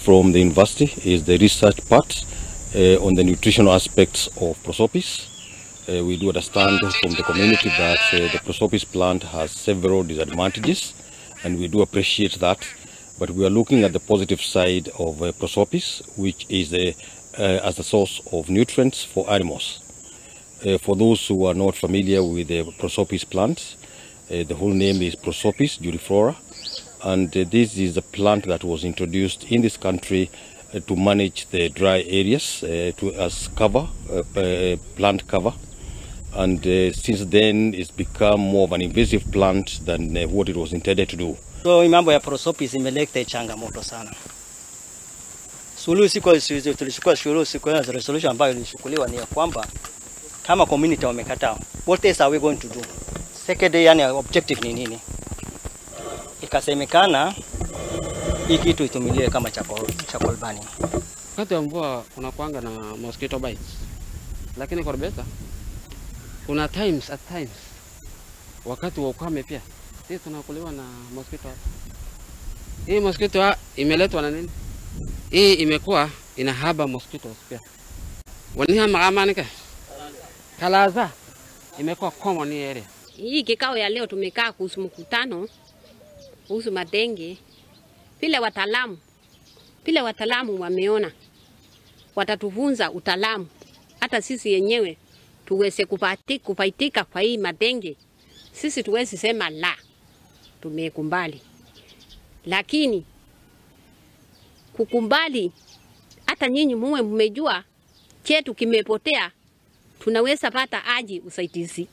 from the university is the research part on the nutritional aspects of prosopis. We do understand from the community that the prosopis plant has several disadvantages, and we do appreciate that. But we are looking at the positive side of prosopis, which is as a source of nutrients for animals. For those who are not familiar with the prosopis plant, the whole name is Prosopis juriflora, and this is a plant that was introduced in this country to manage the dry areas as cover, plant cover. And since then it's become more of an invasive plant than what it was intended to do. So mambo ya prosopis imeleta changamoto sana. Suluhisho tulishukua resolution ambayo ilichukuliwa ni ya kwamba kama community wamekataa, what else are we going to do? Second, yani objective ni nini? Ikasemekana hii kitu itumiliwe kama charcoal burning. Wakati wa mvua unakuanga na mosquito bites. Lakini kwa beta kuna at times wakati wa ukame pia sisi tunakuliwa na mosquito. Hii mosquito imeletwa na nini? Hii imekuwa inahaba mosquitoes pia. Waniha maamanika. Kalaza imekuwa common area. Hii kikao ya leo tumekaa kuhusu mkutano kuhusu Mathenge. Pile wataalamu wameona watatufunza utaalamu hata sisi yenyewe tuweze kupaitika kwa hii Mathenge. Sisi tuwezi sema la, tumekumbali. Lakini kukumbali hata nyinyi muwe mmejua chetu kimepotea, tunaweza pata aje usaidizi.